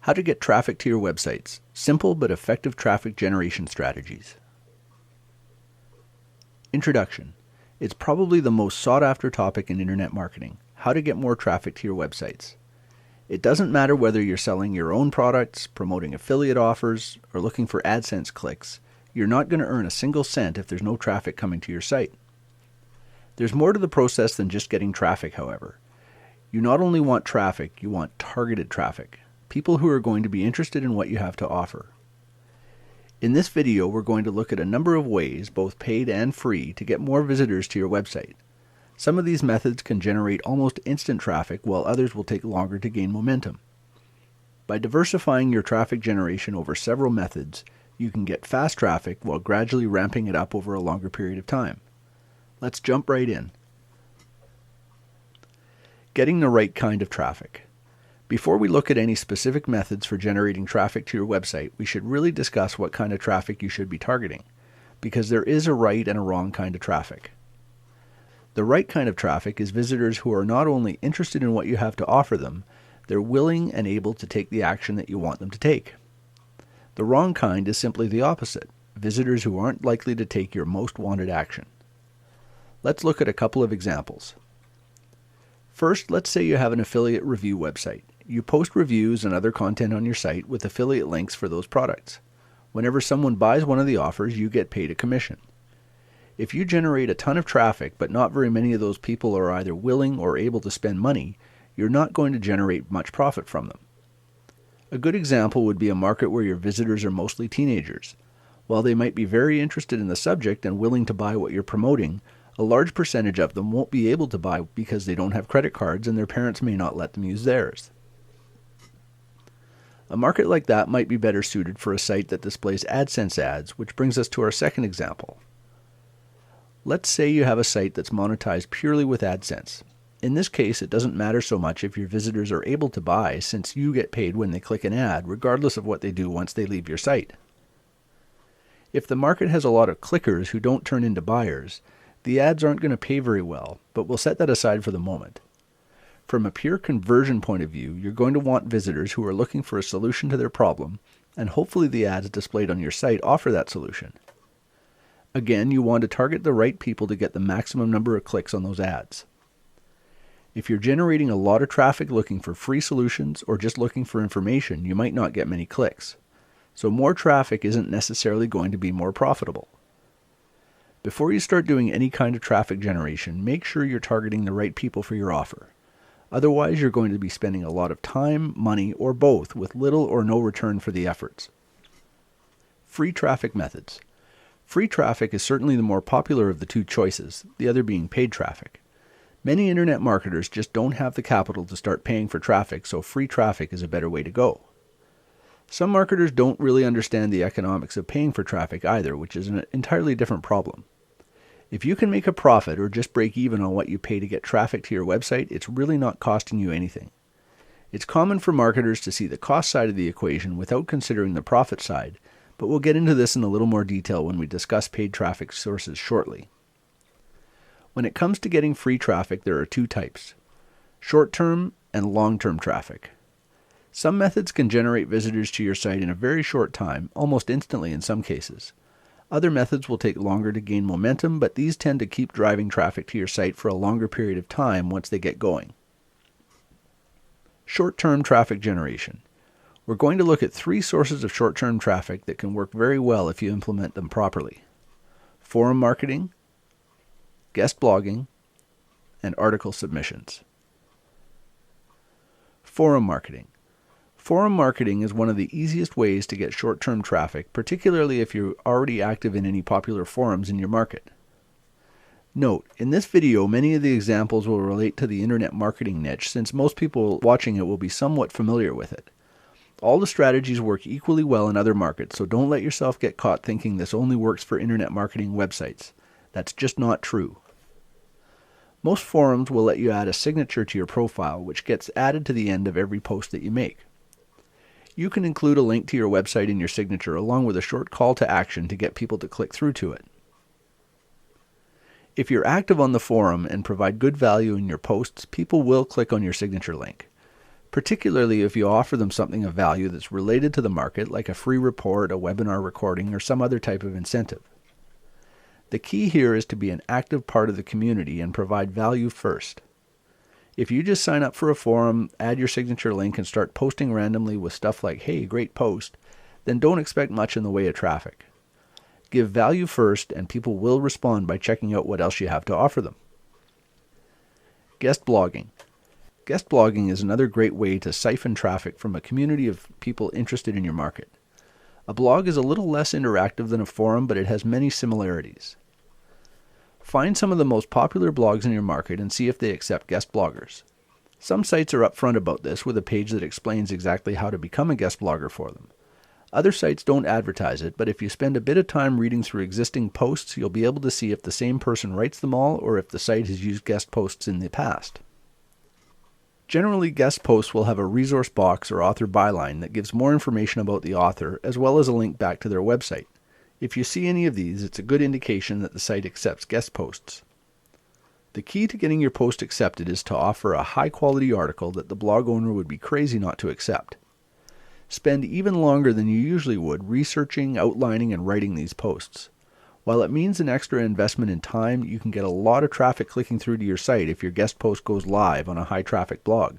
How to get traffic to your websites. Simple but effective traffic generation strategies. Introduction. It's probably the most sought after topic in internet marketing. How to get more traffic to your websites. It doesn't matter whether you're selling your own products, promoting affiliate offers, or looking for AdSense clicks. You're not going to earn a single cent if there's no traffic coming to your site. There's more to the process than just getting traffic, however. You not only want traffic, you want targeted traffic. People who are going to be interested in what you have to offer. In this video, we're going to look at a number of ways, both paid and free, to get more visitors to your website. Some of these methods can generate almost instant traffic, while others will take longer to gain momentum. By diversifying your traffic generation over several methods, you can get fast traffic while gradually ramping it up over a longer period of time. Let's jump right in. Getting the right kind of traffic. Before we look at any specific methods for generating traffic to your website, we should really discuss what kind of traffic you should be targeting, because there is a right and a wrong kind of traffic. The right kind of traffic is visitors who are not only interested in what you have to offer them, they're willing and able to take the action that you want them to take. The wrong kind is simply the opposite, visitors who aren't likely to take your most wanted action. Let's look at a couple of examples. First, let's say you have an affiliate review website. You post reviews and other content on your site with affiliate links for those products. Whenever someone buys one of the offers, you get paid a commission. If you generate a ton of traffic, but not very many of those people are either willing or able to spend money, you're not going to generate much profit from them. A good example would be a market where your visitors are mostly teenagers. While they might be very interested in the subject and willing to buy what you're promoting, a large percentage of them won't be able to buy because they don't have credit cards and their parents may not let them use theirs. A market like that might be better suited for a site that displays AdSense ads, which brings us to our second example. Let's say you have a site that's monetized purely with AdSense. In this case, it doesn't matter so much if your visitors are able to buy, since you get paid when they click an ad, regardless of what they do once they leave your site. If the market has a lot of clickers who don't turn into buyers, the ads aren't going to pay very well, but we'll set that aside for the moment. From a pure conversion point of view, you're going to want visitors who are looking for a solution to their problem, and hopefully the ads displayed on your site offer that solution. Again, you want to target the right people to get the maximum number of clicks on those ads. If you're generating a lot of traffic looking for free solutions or just looking for information, you might not get many clicks. So more traffic isn't necessarily going to be more profitable. Before you start doing any kind of traffic generation, make sure you're targeting the right people for your offer. Otherwise, you're going to be spending a lot of time, money, or both with little or no return for the efforts. Free traffic methods. Free traffic is certainly the more popular of the two choices, the other being paid traffic. Many internet marketers just don't have the capital to start paying for traffic, so free traffic is a better way to go. Some marketers don't really understand the economics of paying for traffic either, which is an entirely different problem. If you can make a profit or just break even on what you pay to get traffic to your website, it's really not costing you anything. It's common for marketers to see the cost side of the equation without considering the profit side, but we'll get into this in a little more detail when we discuss paid traffic sources shortly. When it comes to getting free traffic, there are two types: short-term and long-term traffic. Some methods can generate visitors to your site in a very short time, almost instantly in some cases. Other methods will take longer to gain momentum, but these tend to keep driving traffic to your site for a longer period of time once they get going. Short-term traffic generation. We're going to look at three sources of short-term traffic that can work very well if you implement them properly: forum marketing, guest blogging, and article submissions. Forum marketing. Forum marketing is one of the easiest ways to get short-term traffic, particularly if you're already active in any popular forums in your market. Note, in this video, many of the examples will relate to the internet marketing niche, since most people watching it will be somewhat familiar with it. All the strategies work equally well in other markets, so don't let yourself get caught thinking this only works for internet marketing websites. That's just not true. Most forums will let you add a signature to your profile, which gets added to the end of every post that you make. You can include a link to your website in your signature along with a short call to action to get people to click through to it. If you're active on the forum and provide good value in your posts, people will click on your signature link. particularly if you offer them something of value that's related to the market, like a free report, a webinar recording, or some other type of incentive. The key here is to be an active part of the community and provide value first. If you just sign up for a forum, add your signature link, and start posting randomly with stuff like, "Hey, great post," then don't expect much in the way of traffic. Give value first, and people will respond by checking out what else you have to offer them. Guest blogging. Guest blogging is another great way to siphon traffic from a community of people interested in your market. A blog is a little less interactive than a forum, but it has many similarities. Find some of the most popular blogs in your market and see if they accept guest bloggers. Some sites are upfront about this with a page that explains exactly how to become a guest blogger for them. Other sites don't advertise it, but if you spend a bit of time reading through existing posts, you'll be able to see if the same person writes them all or if the site has used guest posts in the past. Generally, guest posts will have a resource box or author byline that gives more information about the author, as well as a link back to their website. If you see any of these, it's a good indication that the site accepts guest posts. The key to getting your post accepted is to offer a high-quality article that the blog owner would be crazy not to accept. Spend even longer than you usually would researching, outlining, and writing these posts. While it means an extra investment in time, you can get a lot of traffic clicking through to your site if your guest post goes live on a high-traffic blog.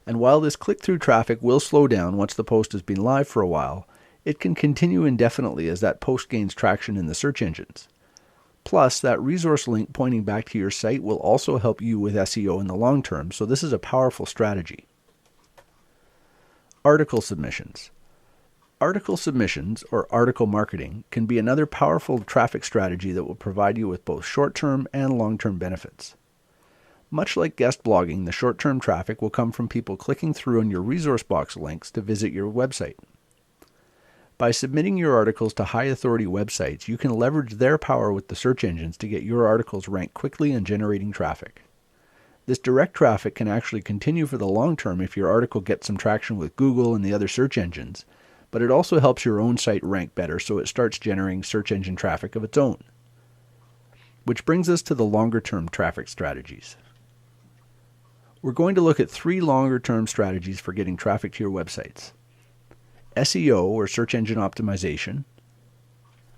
And while this click-through traffic will slow down once the post has been live for a while, it can continue indefinitely as that post gains traction in the search engines. Plus, that resource link pointing back to your site will also help you with SEO in the long term, so this is a powerful strategy. Article submissions. Article submissions, or article marketing, can be another powerful traffic strategy that will provide you with both short-term and long-term benefits. Much like guest blogging, the short-term traffic will come from people clicking through on your resource box links to visit your website. By submitting your articles to high-authority websites, you can leverage their power with the search engines to get your articles ranked quickly and generating traffic. This direct traffic can actually continue for the long term if your article gets some traction with Google and the other search engines, but it also helps your own site rank better so it starts generating search engine traffic of its own. Which brings us to the longer-term traffic strategies. We're going to look at 3 longer-term strategies for getting traffic to your websites: SEO, or search engine optimization,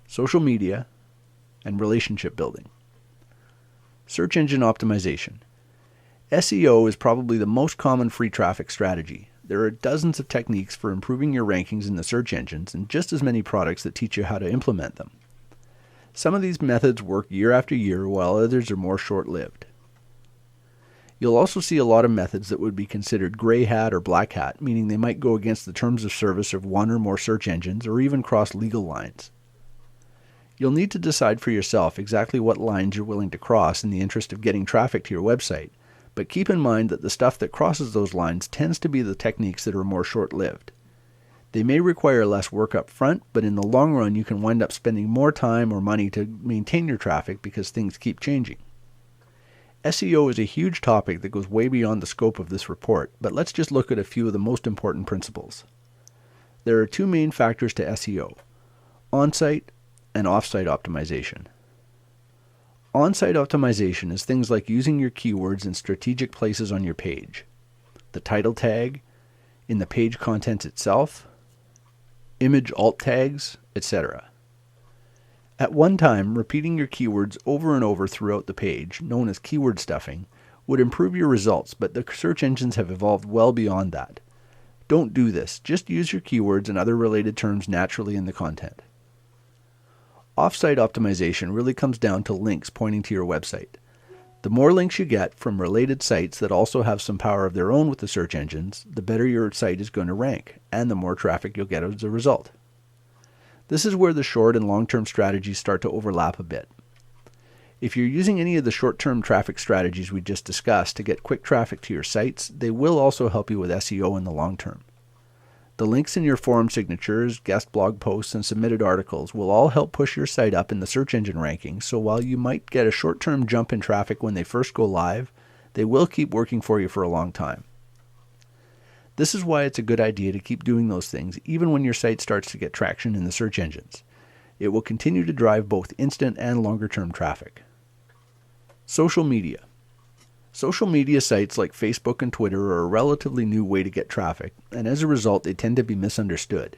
social media, and relationship building. Search engine optimization. SEO is probably the most common free traffic strategy. There are dozens of techniques for improving your rankings in the search engines and just as many products that teach you how to implement them. Some of these methods work year after year, while others are more short-lived. You'll also see a lot of methods that would be considered gray hat or black hat, meaning they might go against the terms of service of one or more search engines or even cross legal lines. You'll need to decide for yourself exactly what lines you're willing to cross in the interest of getting traffic to your website, but keep in mind that the stuff that crosses those lines tends to be the techniques that are more short-lived. They may require less work up front, but in the long run you can wind up spending more time or money to maintain your traffic because things keep changing. SEO is a huge topic that goes way beyond the scope of this report, but let's just look at a few of the most important principles. There are 2 main factors to SEO: on-site and off-site optimization. On-site optimization is things like using your keywords in strategic places on your page, the title tag, in the page content itself, image alt tags, etc. At one time, repeating your keywords over and over throughout the page, known as keyword stuffing, would improve your results, but the search engines have evolved well beyond that. Don't do this. Just use your keywords and other related terms naturally in the content. Off-site optimization really comes down to links pointing to your website. The more links you get from related sites that also have some power of their own with the search engines, the better your site is going to rank, and the more traffic you'll get as a result. This is where the short and long-term strategies start to overlap a bit. If you're using any of the short-term traffic strategies we just discussed to get quick traffic to your sites, they will also help you with SEO in the long term. The links in your forum signatures, guest blog posts, and submitted articles will all help push your site up in the search engine rankings, so while you might get a short-term jump in traffic when they first go live, they will keep working for you for a long time. This is why it's a good idea to keep doing those things even when your site starts to get traction in the search engines. It will continue to drive both instant and longer-term traffic. Social media. Social media sites like Facebook and Twitter are a relatively new way to get traffic, and as a result, they tend to be misunderstood.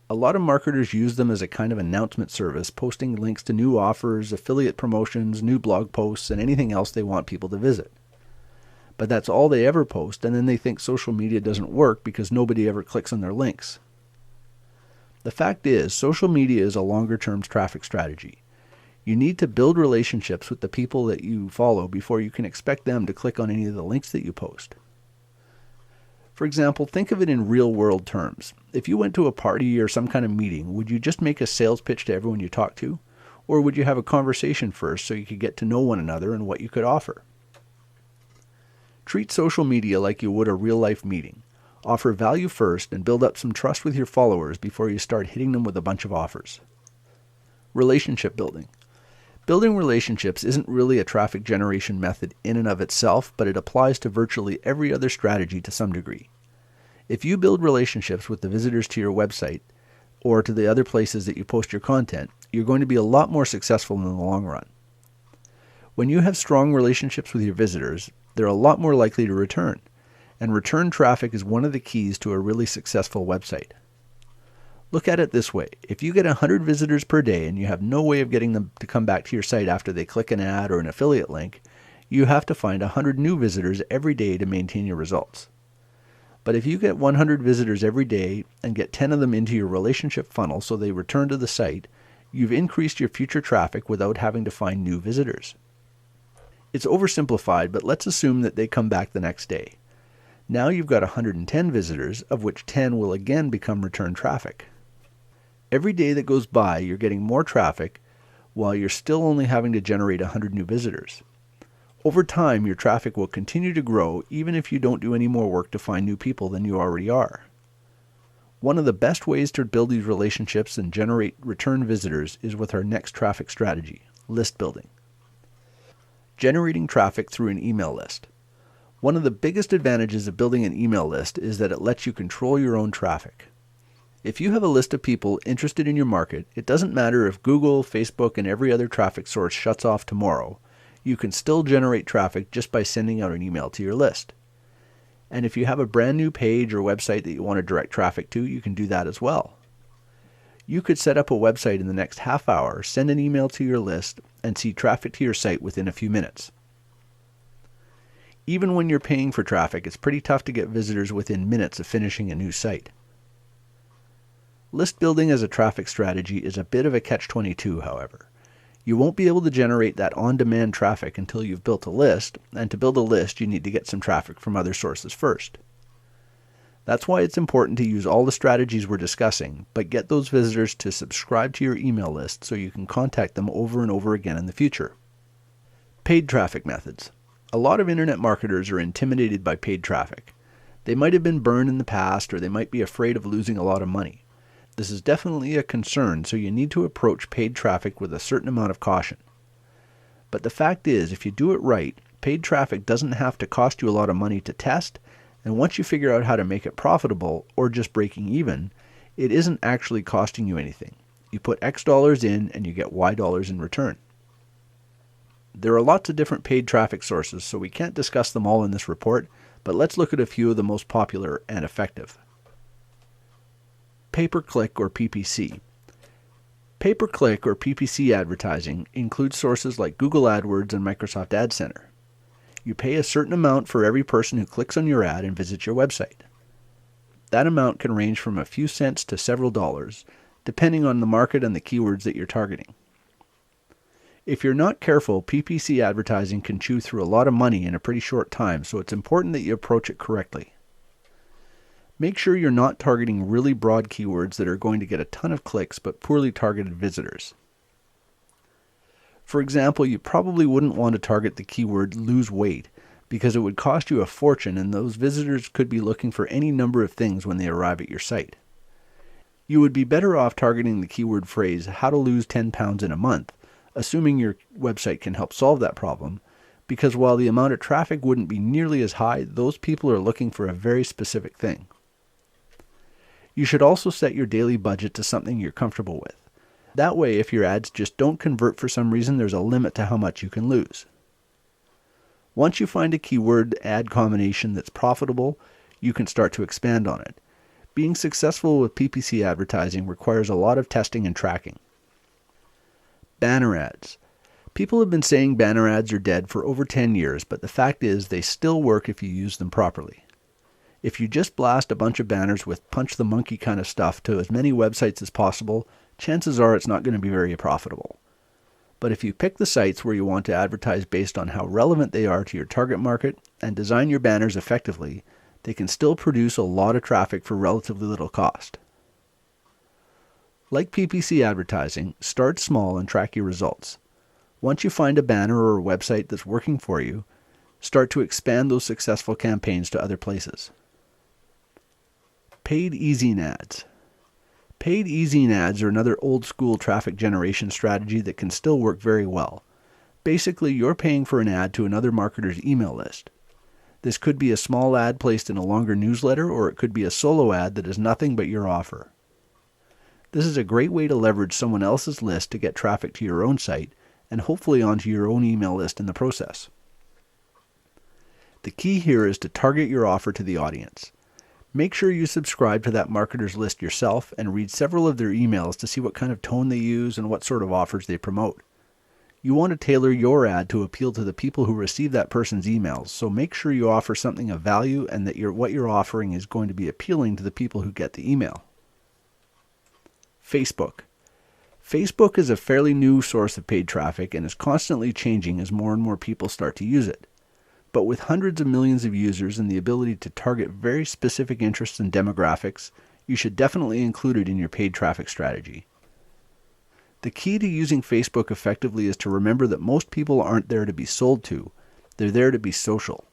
A lot of marketers use them as a kind of announcement service, posting links to new offers, affiliate promotions, new blog posts, and anything else they want people to visit. But that's all they ever post, and then they think social media doesn't work because nobody ever clicks on their links. The fact is, social media is a longer-term traffic strategy. You need to build relationships with the people that you follow before you can expect them to click on any of the links that you post. For example, think of it in real-world terms. If you went to a party or some kind of meeting, would you just make a sales pitch to everyone you talk to? Or would you have a conversation first so you could get to know one another and what you could offer? Treat social media like you would a real-life meeting. Offer value first and build up some trust with your followers before you start hitting them with a bunch of offers. Relationship building. Building relationships isn't really a traffic generation method in and of itself, but it applies to virtually every other strategy to some degree. If you build relationships with the visitors to your website or to the other places that you post your content, you're going to be a lot more successful in the long run. When you have strong relationships with your visitors, they're a lot more likely to return, and return traffic is one of the keys to a really successful website. Look at it this way. If you get 100 visitors per day and you have no way of getting them to come back to your site after they click an ad or an affiliate link, you have to find 100 new visitors every day to maintain your results. But if you get 100 visitors every day and get 10 of them into your relationship funnel so they return to the site, you've increased your future traffic without having to find new visitors. It's oversimplified, but let's assume that they come back the next day. Now you've got 110 visitors, of which 10 will again become return traffic. Every day that goes by, you're getting more traffic while you're still only having to generate 100 new visitors. Over time, your traffic will continue to grow even if you don't do any more work to find new people than you already are. One of the best ways to build these relationships and generate return visitors is with our next traffic strategy, list building. Generating traffic through an email list. One of the biggest advantages of building an email list is that it lets you control your own traffic. If you have a list of people interested in your market, it doesn't matter if Google, Facebook, and every other traffic source shuts off tomorrow. You can still generate traffic just by sending out an email to your list. And if you have a brand new page or website that you want to direct traffic to, you can do that as well. You could set up a website in the next half hour, send an email to your list, and see traffic to your site within a few minutes. Even when you're paying for traffic, it's pretty tough to get visitors within minutes of finishing a new site. List building as a traffic strategy is a bit of a catch-22, however. You won't be able to generate that on-demand traffic until you've built a list, and to build a list you need to get some traffic from other sources first. That's why it's important to use all the strategies we're discussing, but get those visitors to subscribe to your email list so you can contact them over and over again in the future. Paid traffic methods. A lot of internet marketers are intimidated by paid traffic. They might have been burned in the past, or they might be afraid of losing a lot of money. This is definitely a concern, so you need to approach paid traffic with a certain amount of caution. But the fact is, if you do it right, paid traffic doesn't have to cost you a lot of money to test, and once you figure out how to make it profitable, or just breaking even, it isn't actually costing you anything. You put X dollars in and you get Y dollars in return. There are lots of different paid traffic sources, so we can't discuss them all in this report, but let's look at a few of the most popular and effective. Pay-per-click or PPC. Pay-per-click or PPC advertising includes sources like Google AdWords and Microsoft Ad Center. You pay a certain amount for every person who clicks on your ad and visits your website. That amount can range from a few cents to several dollars, depending on the market and the keywords that you're targeting. If you're not careful, PPC advertising can chew through a lot of money in a pretty short time, so it's important that you approach it correctly. Make sure you're not targeting really broad keywords that are going to get a ton of clicks but poorly targeted visitors. For example, you probably wouldn't want to target the keyword lose weight because it would cost you a fortune and those visitors could be looking for any number of things when they arrive at your site. You would be better off targeting the keyword phrase how to lose 10 pounds in a month, assuming your website can help solve that problem, because while the amount of traffic wouldn't be nearly as high, those people are looking for a very specific thing. You should also set your daily budget to something you're comfortable with. That way, if your ads just don't convert for some reason, there's a limit to how much you can lose. Once you find a keyword ad combination that's profitable, you can start to expand on it. Being successful with PPC advertising requires a lot of testing and tracking. Banner ads. People have been saying banner ads are dead for over 10 years, but the fact is they still work if you use them properly. If you just blast a bunch of banners with punch the monkey kind of stuff to as many websites as possible, chances are it's not going to be very profitable. But if you pick the sites where you want to advertise based on how relevant they are to your target market and design your banners effectively, they can still produce a lot of traffic for relatively little cost. Like PPC advertising, start small and track your results. Once you find a banner or a website that's working for you, start to expand those successful campaigns to other places. Paid e-zine ads. Paid e-zine ads are another old-school traffic generation strategy that can still work very well. Basically, you're paying for an ad to another marketer's email list. This could be a small ad placed in a longer newsletter, or it could be a solo ad that is nothing but your offer. This is a great way to leverage someone else's list to get traffic to your own site, and hopefully onto your own email list in the process. The key here is to target your offer to the audience. Make sure you subscribe to that marketer's list yourself and read several of their emails to see what kind of tone they use and what sort of offers they promote. You want to tailor your ad to appeal to the people who receive that person's emails, so make sure you offer something of value and that what you're offering is going to be appealing to the people who get the email. Facebook. Facebook is a fairly new source of paid traffic and is constantly changing as more and more people start to use it. But with hundreds of millions of users and the ability to target very specific interests and demographics, you should definitely include it in your paid traffic strategy. The key to using Facebook effectively is to remember that most people aren't there to be sold to, they're there to be social.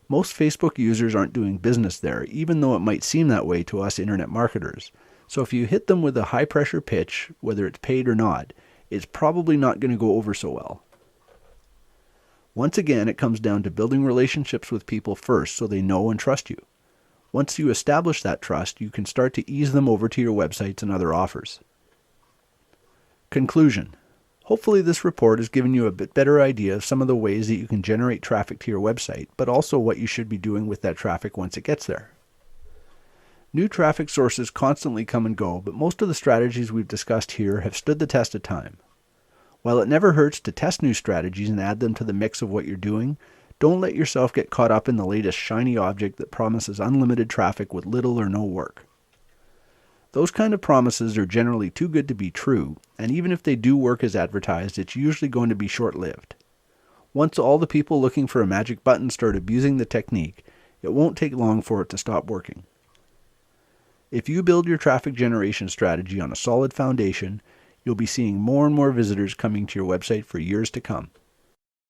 Most Facebook users aren't doing business there, even though it might seem that way to us internet marketers. So if you hit them with a high-pressure pitch, whether it's paid or not, it's probably not going to go over so well. Once again, it comes down to building relationships with people first so they know and trust you. Once you establish that trust, you can start to ease them over to your websites and other offers. Conclusion. Hopefully this report has given you a bit better idea of some of the ways that you can generate traffic to your website, but also what you should be doing with that traffic once it gets there. New traffic sources constantly come and go, but most of the strategies we've discussed here have stood the test of time. While it never hurts to test new strategies and add them to the mix of what you're doing, don't let yourself get caught up in the latest shiny object that promises unlimited traffic with little or no work. Those kind of promises are generally too good to be true, and even if they do work as advertised, it's usually going to be short-lived. Once all the people looking for a magic button start abusing the technique, it won't take long for it to stop working. If you build your traffic generation strategy on a solid foundation, you'll be seeing more and more visitors coming to your website for years to come.